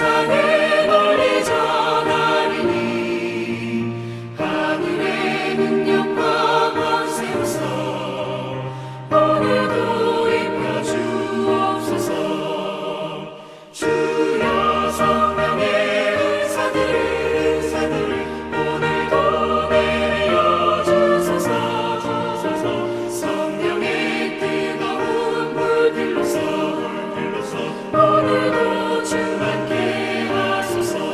세상에 널리 전하리니 하늘의 능력과 권세로서 오늘도 입혀 주옵소서. 주여 성령의 은사들 오늘도 내려 주소서. 성령의 뜨거운 불길로서 오늘도 충만케 하소서.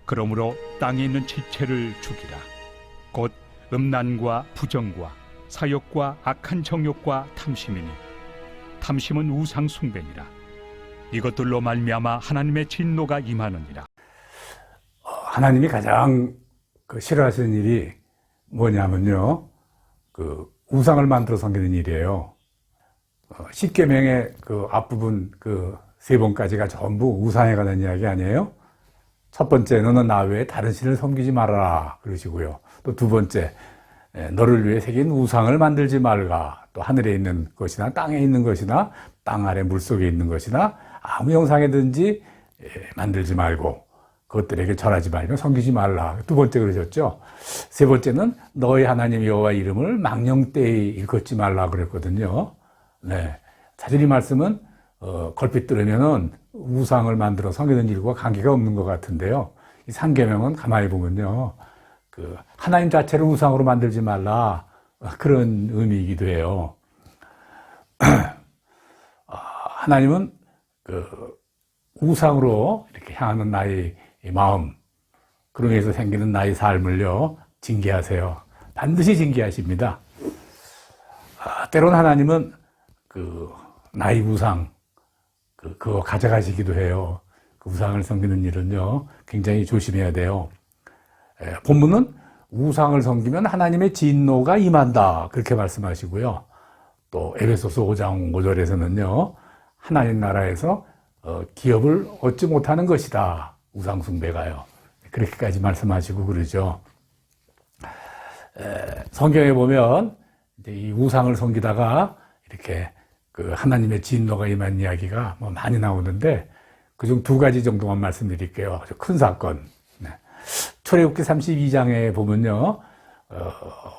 그러므로 땅에 있는 지체를 죽이라. 곧 음란과 부정과 사욕과 악한 정욕과 탐심이니 탐심은 우상 숭배니라. 이것들로 말미암아 하나님의 진노가 임하느니라. 하나님이 가장 싫어하시는 일이 뭐냐면요, 우상을 만들어 섬기는 일이에요. 십계명의 앞부분 세 번까지가 전부 우상에 관한 이야기 아니에요? 첫 번째, 너는 나 외에 다른 신을 섬기지 말아라 그러시고요. 또 두 번째, 너를 위해 새긴 우상을 만들지 말라. 또 하늘에 있는 것이나 땅에 있는 것이나 땅 아래 물속에 있는 것이나 아무 형상이든지 만들지 말고 그것들에게 절하지 말며 섬기지 말라. 두 번째 그러셨죠. 세 번째는 너의 하나님 여호와 이름을 망령되이 일컫지 말라 그랬거든요. 네, 사실 이 말씀은 걸핏 들으면은 우상을 만들어 섬기는 일과 관계가 없는 것 같은데요. 이 상계명은 가만히 보면요, 하나님 자체를 우상으로 만들지 말라, 그런 의미이기도 해요. 하나님은 우상으로 이렇게 향하는 나의 마음, 그로 인해서 생기는 나의 삶을요 징계하세요. 반드시 징계하십니다. 때론 하나님은 나의 우상, 그거 가져가시기도 해요. 그 우상을 섬기는 일은요 굉장히 조심해야 돼요. 본문은 우상을 섬기면 하나님의 진노가 임한다 그렇게 말씀하시고요. 또 에베소서 5장 5절에서는요 하나님 나라에서 기업을 얻지 못하는 것이다, 우상 숭배가요. 그렇게까지 말씀하시고 그러죠. 성경에 보면 이제 이 우상을 섬기다가 이렇게 하나님의 진노가 임한 이야기가 많이 나오는데 그중 두 가지 정도만 말씀드릴게요. 아주 큰 사건. 출애굽기 32장에 보면요,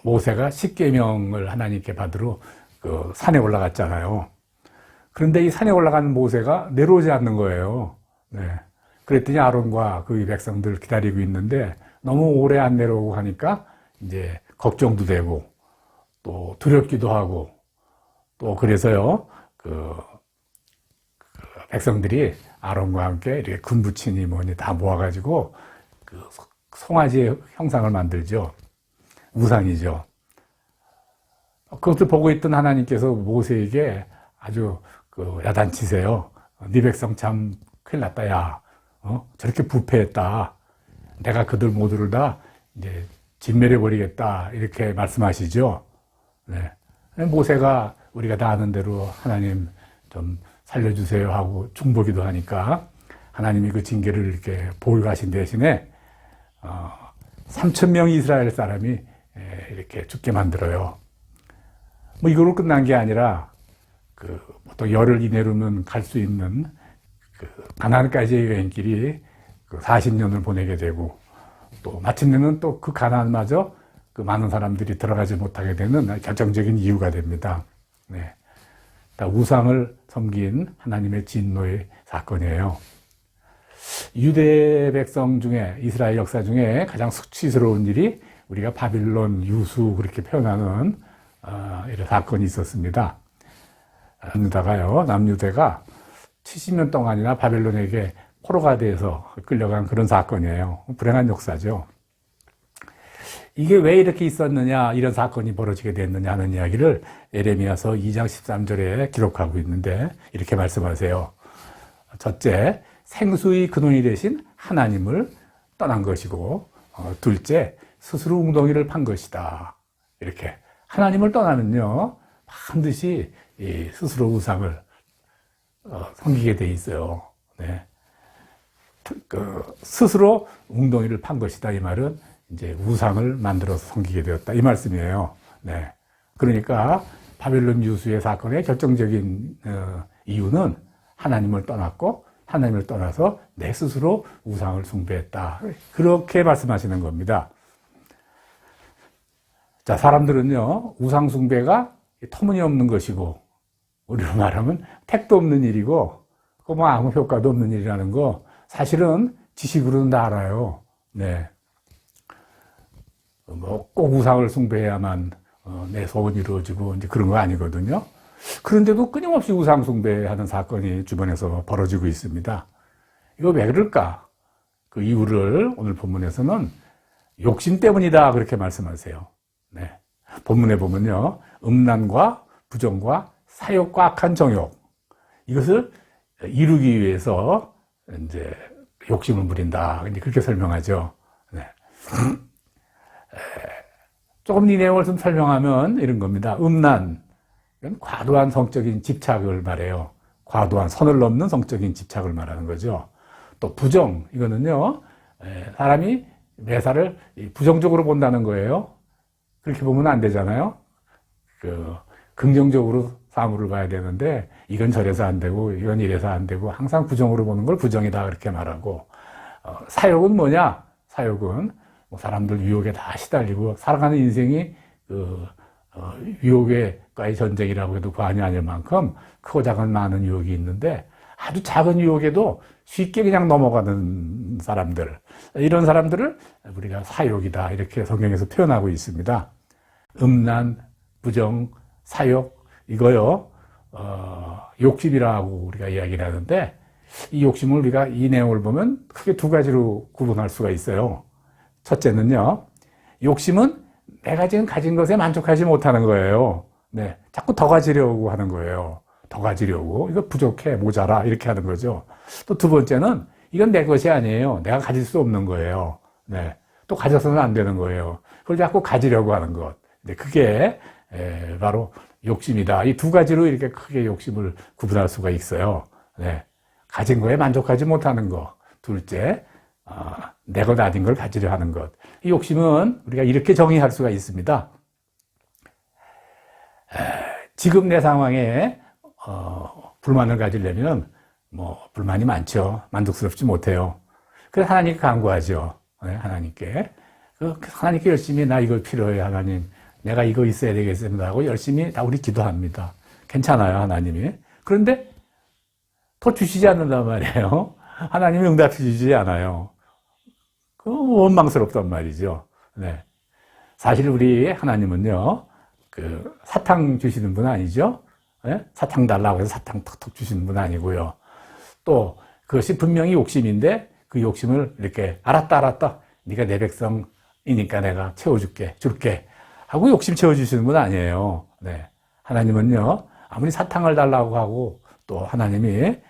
모세가 십계명을 하나님께 받으러 산에 올라갔잖아요. 그런데 이 산에 올라간 모세가 내려오지 않는 거예요. 네. 그랬더니 아론과 그 백성들 기다리고 있는데 너무 오래 안 내려오고 하니까 이제 걱정도 되고 또 두렵기도 하고 또 그래서요, 백성들이 아론과 함께 이렇게 군부치니 뭐니 다 모아가지고 송아지의 형상을 만들죠. 우상이죠. 그것을 보고 있던 하나님께서 모세에게 아주 야단치세요. 네 백성 참 큰일 났다, 야. 저렇게 부패했다. 내가 그들 모두를 다 이제 진멸해버리겠다. 이렇게 말씀하시죠. 네. 모세가 우리가 다 아는 대로 하나님 좀 살려주세요 하고 중보기도 하니까 하나님이 그 징계를 이렇게 보류하신 대신에 3,000명 이스라엘 사람이 이렇게 죽게 만들어요. 이걸로 끝난 게 아니라 보통 열흘 이내로는 갈 수 있는 가나안까지의 여행길이 40년을 보내게 되고 또 마침내는 또 그 가나안마저 많은 사람들이 들어가지 못하게 되는 결정적인 이유가 됩니다. 네. 우상을 섬긴 하나님의 진노의 사건이에요. 유대 백성 중에, 이스라엘 역사 중에 가장 수치스러운 일이 우리가 바빌론 유수 그렇게 표현하는 이런 사건이 있었습니다. 남유대가 70년 동안이나 바벨론에게 포로가 돼서 끌려간 그런 사건이에요. 불행한 역사죠. 이게 왜 이렇게 있었느냐, 이런 사건이 벌어지게 됐느냐 하는 이야기를 에레미야서 2장 13절에 기록하고 있는데 이렇게 말씀하세요. 첫째, 생수의 근원이 되신 하나님을 떠난 것이고, 둘째, 스스로 웅덩이를 판 것이다. 이렇게 하나님을 떠나면요 반드시 이 스스로 우상을 섬기게 돼 있어요. 네. 스스로 웅덩이를 판 것이다. 이 말은 이제 우상을 만들어서 섬기게 되었다. 이 말씀이에요. 네. 그러니까 바벨론 유수의 사건의 결정적인 이유는 하나님을 떠났고, 하나님을 떠나서 내 스스로 우상을 숭배했다. 그렇게 말씀하시는 겁니다. 자, 사람들은요, 우상 숭배가 터무니없는 것이고, 우리로 말하면 택도 없는 일이고, 뭐 아무 효과도 없는 일이라는 거, 사실은 지식으로는 다 알아요. 네. 뭐 꼭 우상을 숭배해야만 내 소원이 이루어지고 이제 그런 거 아니거든요. 그런데도 끊임없이 우상 숭배하는 사건이 주변에서 벌어지고 있습니다. 이거 왜 그럴까? 그 이유를 오늘 본문에서는 욕심 때문이다 그렇게 말씀하세요. 네. 본문에 보면요, 음란과 부정과 사욕과 악한 정욕, 이것을 이루기 위해서 이제 욕심을 부린다 그렇게 설명하죠. 네. 조금 이 내용을 좀 설명하면 이런 겁니다. 음란, 이건 과도한 성적인 집착을 말해요. 과도한 선을 넘는 성적인 집착을 말하는 거죠. 또 부정, 이거는요, 사람이 매사를 부정적으로 본다는 거예요. 그렇게 보면 안 되잖아요. 긍정적으로 사물을 봐야 되는데, 이건 저래서 안 되고, 이건 이래서 안 되고, 항상 부정으로 보는 걸 부정이다 그렇게 말하고, 사욕은 뭐냐? 사욕은 사람들 유혹에 다 시달리고 살아가는 인생이 유혹과의 전쟁이라고 해도 과언이 아닐 만큼 크고 작은 많은 유혹이 있는데, 아주 작은 유혹에도 쉽게 그냥 넘어가는 사람들, 이런 사람들을 우리가 사욕이다 이렇게 성경에서 표현하고 있습니다. 음란, 부정, 사욕, 이거요 욕심이라고 우리가 이야기를 하는데, 이 욕심을 우리가 이 내용을 보면 크게 두 가지로 구분할 수가 있어요. 첫째는요, 욕심은 내가 지금 가진 것에 만족하지 못하는 거예요. 네, 자꾸 더 가지려고 하는 거예요. 더 가지려고. 이거 부족해, 모자라, 이렇게 하는 거죠. 또 두 번째는 이건 내 것이 아니에요. 내가 가질 수 없는 거예요. 네, 또 가져서는 안 되는 거예요. 그걸 자꾸 가지려고 하는 것. 네, 그게 바로 욕심이다. 이 두 가지로 이렇게 크게 욕심을 구분할 수가 있어요. 네, 가진 거에 만족하지 못하는 거. 둘째, 내 것 아닌 걸 가지려 하는 것. 이 욕심은 우리가 이렇게 정의할 수가 있습니다. 지금 내 상황에 불만을 가지려면 불만이 많죠. 만족스럽지 못해요. 그래서 하나님께 간구하죠. 네, 하나님께. 하나님께 열심히 나 이거 필요해 하나님. 내가 이거 있어야 되겠습니다 하고 열심히 다 우리 기도합니다. 괜찮아요, 하나님이. 그런데 더 주시지 않는단 말이에요. 하나님이 응답해 주지 않아요. 원망스럽단 말이죠. 네. 사실 우리 하나님은요, 사탕 주시는 분 아니죠? 네? 사탕 달라고 해서 사탕 톡톡 주시는 분 아니고요. 또, 그것이 분명히 욕심인데, 그 욕심을 이렇게, 알았다. 네가 내 백성이니까 내가 줄게. 하고 욕심 채워주시는 분 아니에요. 네. 하나님은요, 아무리 사탕을 달라고 하고, 또 하나님이,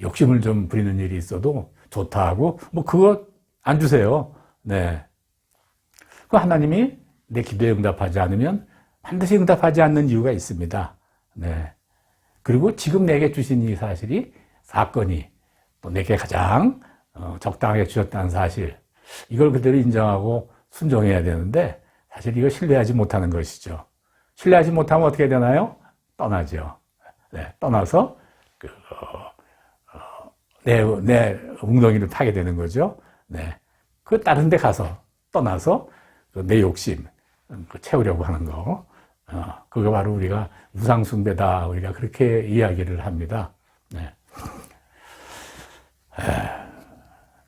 욕심을 좀 부리는 일이 있어도 좋다 하고, 그거 안 주세요. 네. 그 하나님이 내 기도에 응답하지 않으면 반드시 응답하지 않는 이유가 있습니다. 네. 그리고 지금 내게 주신 이 사건이 또 내게 가장 적당하게 주셨다는 사실, 이걸 그대로 인정하고 순종해야 되는데, 사실 이거 신뢰하지 못하는 것이죠. 신뢰하지 못하면 어떻게 되나요? 떠나죠. 네. 떠나서, 내 웅덩이를 타게 되는 거죠. 네. 다른 데 떠나서, 내 욕심, 채우려고 하는 거. 그거 바로 우리가 우상숭배다. 우리가 그렇게 이야기를 합니다. 네.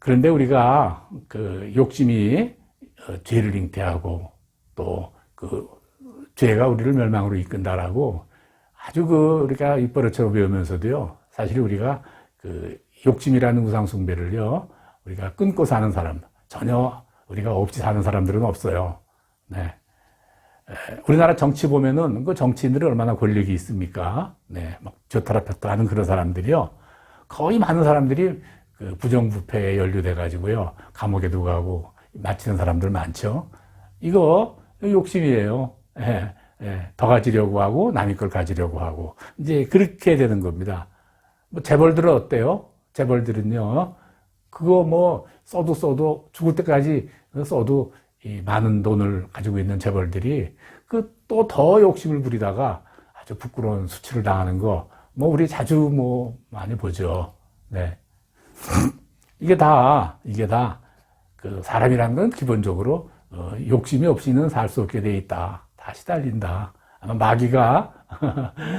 그런데 우리가 그 욕심이 죄를 잉태하고 또 그 죄가 우리를 멸망으로 이끈다라고 아주 우리가 입버릇처럼 배우면서도요, 사실 우리가 그 욕심이라는 우상숭배를요, 우리가 끊고 사는 사람, 전혀 우리가 없이 사는 사람들은 없어요. 네. 우리나라 정치 보면은 그 정치인들이 얼마나 권력이 있습니까? 네. 막 좋다라 폈다 하는 그런 사람들이요. 거의 많은 사람들이 그 부정부패에 연루돼 가지고요. 감옥에도 가고 마치는 사람들 많죠. 이거 욕심이에요. 예, 예. 더 가지려고 하고 남의 걸 가지려고 하고 이제 그렇게 되는 겁니다. 뭐 재벌들은 어때요? 재벌들은요. 그거 뭐 써도 죽을 때까지 써도 이 많은 돈을 가지고 있는 재벌들이 그 또 더 욕심을 부리다가 아주 부끄러운 수치를 당하는 거 뭐 우리 자주 뭐 많이 보죠. 네. 이게 다 그 사람이란 건 기본적으로 욕심이 없이는 살 수 없게 돼 있다. 다 시달린다. 아마 마귀가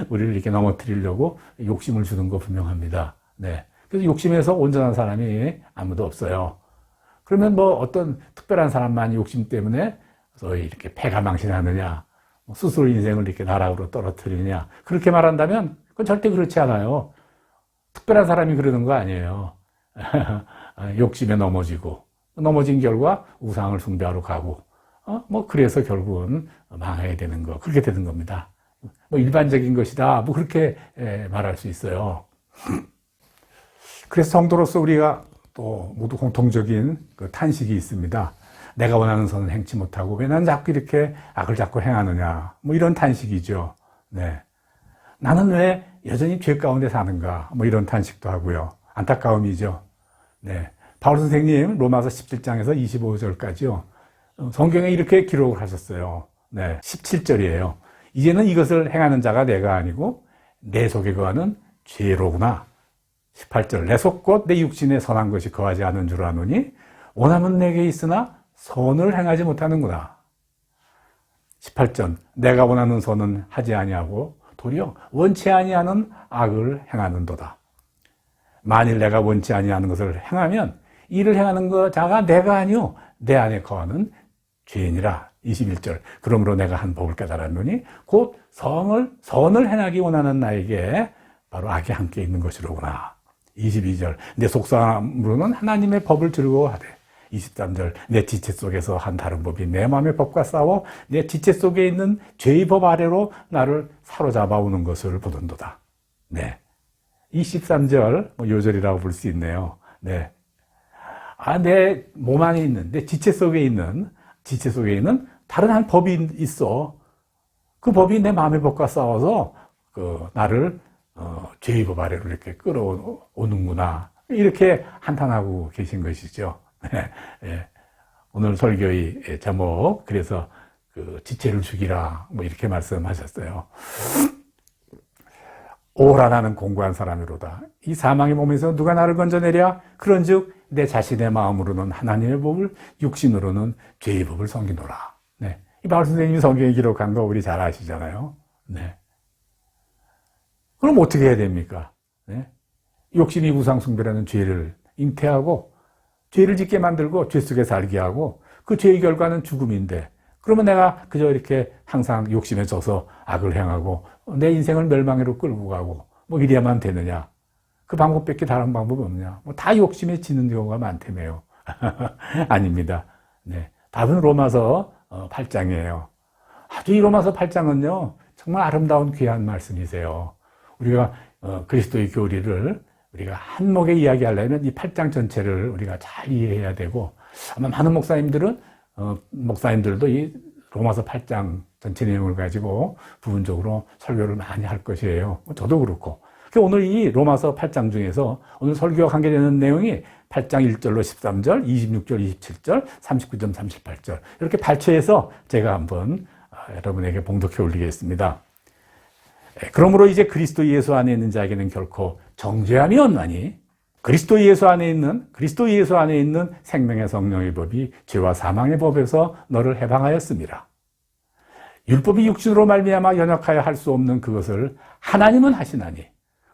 우리를 이렇게 넘어뜨리려고 욕심을 주는 거 분명합니다. 네. 그래서 욕심에서 온전한 사람이 아무도 없어요. 그러면 뭐 어떤 특별한 사람만 욕심 때문에 소위 이렇게 패가망신하느냐, 스스로 인생을 이렇게 나락으로 떨어뜨리느냐, 그렇게 말한다면 그건 절대 그렇지 않아요. 특별한 사람이 그러는 거 아니에요. 욕심에 넘어진 결과 우상을 숭배하러 가고, 뭐 그래서 결국은 망하게 되는 거, 그렇게 되는 겁니다. 뭐 일반적인 것이다, 뭐 그렇게 말할 수 있어요. 그래서 성도로서 우리가 또 모두 공통적인 그 탄식이 있습니다. 내가 원하는 선을 행치 못하고 왜 난 자꾸 이렇게 악을 자꾸 행하느냐, 뭐 이런 탄식이죠. 네. 나는 왜 여전히 죄 가운데 사는가, 뭐 이런 탄식도 하고요. 안타까움이죠. 네. 바울 선생님 로마서 17장에서 25절까지요. 성경에 이렇게 기록을 하셨어요. 네. 17절이에요. 이제는 이것을 행하는 자가 내가 아니고 내 속에 거하는 죄로구나. 18절, 내 속 곧 내 육신에 선한 것이 거하지 않은 줄 아노니 원함은 내게 있으나 선을 행하지 못하는구나. 18절, 내가 원하는 선은 하지 아니하고 도리어 원치 아니하는 악을 행하는도다. 만일 내가 원치 아니하는 것을 행하면 이를 행하는 자가 내가 아니요 내 안에 거하는 죄인이라. 21절, 그러므로 내가 한 법을 깨달았노니 곧 선을 행하기 원하는 나에게 바로 악이 함께 있는 것이로구나. 22절, 내 속사람으로는 하나님의 법을 즐거워하되. 23절, 내 지체 속에서 한 다른 법이 내 마음의 법과 싸워 내 지체 속에 있는 죄의 법 아래로 나를 사로잡아 오는 것을 보던도다. 네. 23절, 뭐 요절이라고 볼 수 있네요. 네. 내 몸 안에 있는, 내 지체 속에 있는 다른 한 법이 있어. 그 법이 내 마음의 법과 싸워서 나를 죄의 법 아래로 이렇게 끌어오는구나. 이렇게 한탄하고 계신 것이죠. 네. 오늘 설교의 제목, 그래서 지체를 죽이라, 뭐 이렇게 말씀하셨어요. 오라 나는 공고한 사람이로다. 이 사망의 몸에서 누가 나를 건져내랴? 그런즉 내 자신의 마음으로는 하나님의 법을, 육신으로는 죄의 법을 섬기노라. 네. 이 바울 선생님이 성경에 기록한 거 우리 잘 아시잖아요. 네. 그럼 어떻게 해야 됩니까? 네? 욕심이 우상숭배라는 죄를 잉태하고 죄를 짓게 만들고 죄 속에 살게 하고 그 죄의 결과는 죽음인데, 그러면 내가 그저 이렇게 항상 욕심에 져서 악을 행하고 내 인생을 멸망으로 끌고 가고 뭐 이래야만 되느냐? 그 방법밖에 다른 방법이 없냐? 뭐 다 욕심에 지는 경우가 많다며요. 아닙니다. 네. 답은 로마서 8장이에요. 아주 이 로마서 8장은요, 정말 아름다운 귀한 말씀이세요. 우리가 그리스도의 교리를 우리가 한목에 이야기하려면 이 8장 전체를 우리가 잘 이해해야 되고, 아마 많은 목사님들도 이 로마서 8장 전체 내용을 가지고 부분적으로 설교를 많이 할 것이에요. 저도 그렇고. 오늘 이 로마서 8장 중에서 오늘 설교가 관계되는 내용이 8장 1절로 13절, 26절, 27절, 39절, 38절 이렇게 발췌해서 제가 한번 여러분에게 봉독해 올리겠습니다. 그러므로 이제 그리스도 예수 안에 있는 자에게는 결코 정죄함이 없나니 그리스도 예수 안에 있는 생명의 성령의 법이 죄와 사망의 법에서 너를 해방하였습니다. 율법이 육신으로 말미암아 연약하여 할 수 없는 그것을 하나님은 하시나니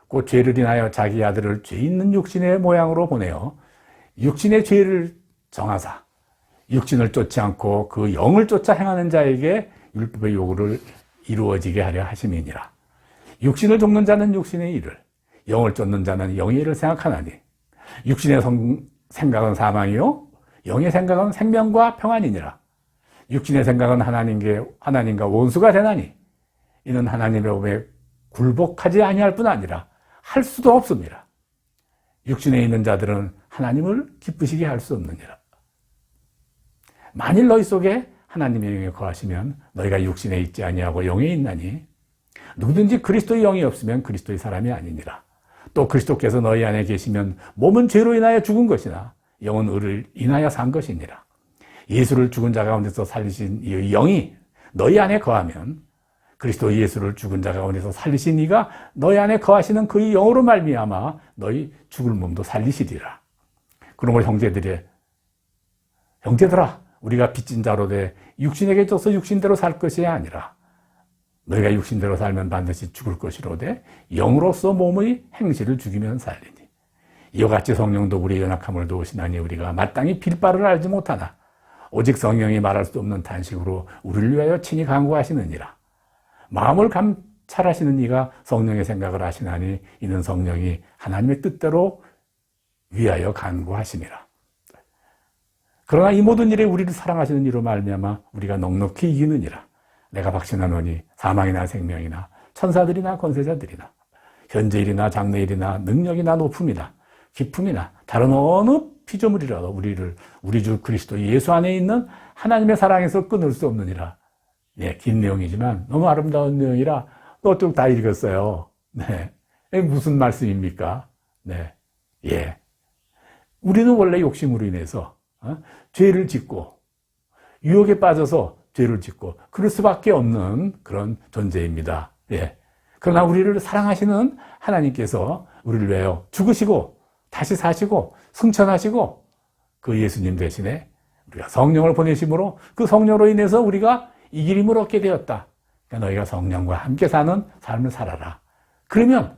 곧 죄를 인하여 자기 아들을 죄 있는 육신의 모양으로 보내어 육신의 죄를 정하사 육신을 쫓지 않고 그 영을 쫓아 행하는 자에게 율법의 요구를 이루어지게 하려 하심이니라. 육신을 돕는 자는 육신의 일을, 영을 쫓는 자는 영의 일을 생각하나니 육신의 생각은 사망이요 영의 생각은 생명과 평안이니라. 육신의 생각은 하나님과 원수가 되나니 이는 하나님의 법에 굴복하지 아니할 뿐 아니라 할 수도 없습니다. 육신에 있는 자들은 하나님을 기쁘시게 할 수 없느니라. 만일 너희 속에 하나님의 영이 거하시면 너희가 육신에 있지 아니하고 영에 있나니 누구든지 그리스도의 영이 없으면 그리스도의 사람이 아니니라. 또 그리스도께서 너희 안에 계시면 몸은 죄로 인하여 죽은 것이나 영은 의를 인하여 산 것이니라. 예수를 죽은 자 가운데서 살리신 이 영이 너희 안에 거하면 그리스도 예수를 죽은 자 가운데서 살리신 이가 너희 안에 거하시는 그의 영으로 말미암아 너희 죽을 몸도 살리시리라. 그러므로 형제들아 우리가 빚진 자로 돼 육신에게 져서 육신대로 살 것이 아니라 너희가 육신대로 살면 반드시 죽을 것이로되 영으로서 몸의 행실을 죽이면 살리니 이와 같이 성령도 우리의 연약함을 도우시나니 우리가 마땅히 빌 바를 알지 못하나 오직 성령이 말할 수 없는 탄식으로 우리를 위하여 친히 간구하시느니라. 마음을 감찰하시는 이가 성령의 생각을 하시나니 이는 성령이 하나님의 뜻대로 위하여 간구하심이라. 그러나 이 모든 일에 우리를 사랑하시는 이로 말미암아 우리가 넉넉히 이기느니라. 내가 확신하노니 사망이나 생명이나 천사들이나 권세자들이나 현재일이나 장래일이나 능력이나 높음이나 깊음이나 다른 어느 피조물이라도 우리 주 그리스도 예수 안에 있는 하나님의 사랑에서 끊을 수 없느니라. 예, 긴 내용이지만 너무 아름다운 내용이라 또 다 읽었어요. 네, 무슨 말씀입니까? 네, 예, 우리는 원래 욕심으로 인해서 죄를 짓고 유혹에 빠져서 죄를 짓고 그럴 수밖에 없는 그런 존재입니다. 예. 그러나 우리를 사랑하시는 하나님께서 우리를 위하여 죽으시고 다시 사시고 승천하시고 그 예수님 대신에 우리가 성령을 보내심으로 그 성령으로 인해서 우리가 이기림을 얻게 되었다. 그러니까 너희가 성령과 함께 사는 삶을 살아라. 그러면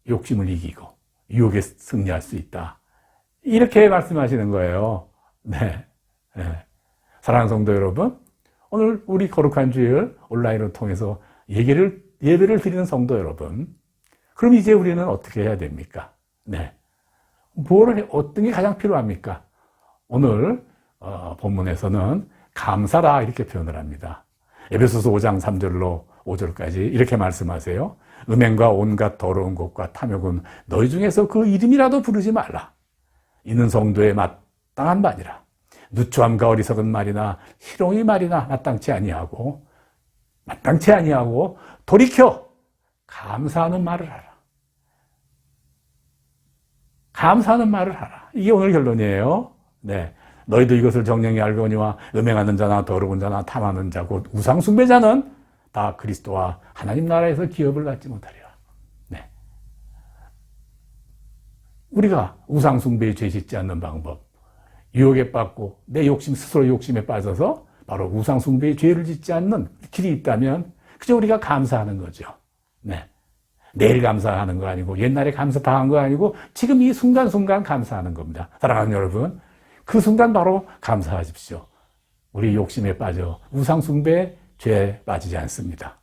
욕심을 이기고 유혹에 승리할 수 있다. 이렇게 말씀하시는 거예요. 네. 네. 사랑하는 성도 여러분, 오늘 우리 거룩한 주일 온라인을 통해서 예배를 드리는 성도 여러분, 그럼 이제 우리는 어떻게 해야 됩니까? 네. 어떤 게 가장 필요합니까? 오늘 본문에서는 감사라 이렇게 표현을 합니다. 에베소서 5장 3절로 5절까지 이렇게 말씀하세요. 음행과 온갖 더러운 것과 탐욕은 너희 중에서 그 이름이라도 부르지 말라. 이는 성도의 마땅한 바니라. 누추함과 어리석은 말이나 희롱의 말이나 마땅치 아니하고 돌이켜 감사하는 말을 하라. 감사하는 말을 하라. 이게 오늘 결론이에요. 네. 너희도 이것을 정령히 알거니와 음행하는 자나 더러운 자나 탐하는 자 곧 우상 숭배자는 다 그리스도와 하나님 나라에서 기업을 갖지 못하리라. 네. 우리가 우상 숭배에 죄 짓지 않는 방법, 유혹에 빠지고 내 스스로 욕심에 빠져서 바로 우상 숭배의 죄를 짓지 않는 길이 있다면 그저 우리가 감사하는 거죠. 네. 내일 감사하는 거 아니고 옛날에 감사 다 한 거 아니고 지금 이 순간순간 감사하는 겁니다. 사랑하는 여러분, 그 순간 바로 감사하십시오. 우리 욕심에 빠져 우상 숭배에 죄에 빠지지 않습니다.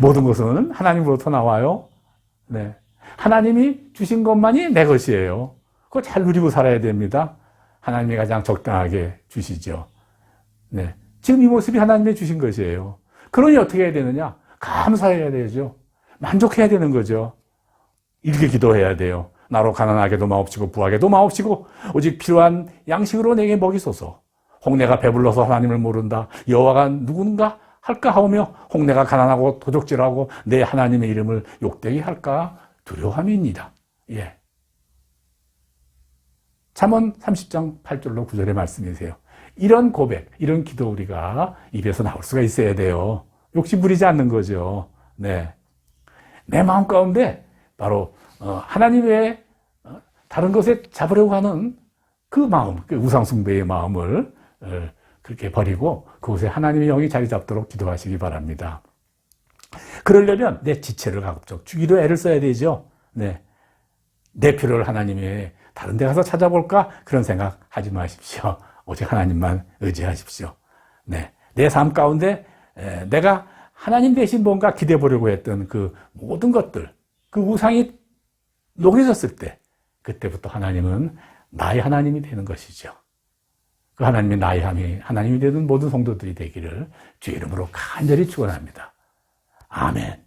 모든 것은 하나님으로부터 나와요. 네. 하나님이 주신 것만이 내 것이에요. 그거 잘 누리고 살아야 됩니다. 하나님이 가장 적당하게 주시죠. 네. 지금 이 모습이 하나님이 주신 것이에요. 그러니 어떻게 해야 되느냐? 감사해야 되죠. 만족해야 되는 거죠. 일게 기도해야 돼요. 나로 가난하게도 마옵시고 부하게도 마옵시고 오직 필요한 양식으로 내게 먹이소서. 홍내가 배불러서 하나님을 모른다. 여호와가 누군가 할까 하오며 홍내가 가난하고 도적질하고 내 하나님의 이름을 욕되게 할까 두려움입니다. 예. 잠언 30장 8절로 9절의 말씀이세요. 이런 고백, 이런 기도 우리가 입에서 나올 수가 있어야 돼요. 욕심 부리지 않는 거죠. 네. 내 마음 가운데 바로 하나님 외에 다른 것에 잡으려고 하는 그 마음, 그 우상숭배의 마음을 그렇게 버리고 그곳에 하나님의 영이 자리 잡도록 기도하시기 바랍니다. 그러려면 내 지체를 가급적 주기도 애를 써야 되죠. 네. 내 필요를 하나님의 다른 데 가서 찾아볼까? 그런 생각 하지 마십시오. 오직 하나님만 의지하십시오. 네. 내 삶 가운데 내가 하나님 대신 뭔가 기대 보려고 했던 그 모든 것들, 그 우상이 녹여졌을 때, 그때부터 하나님은 나의 하나님이 되는 것이죠. 그 하나님이 나의 하나님이 되는 모든 성도들이 되기를 주의 이름으로 간절히 축원합니다. 아멘.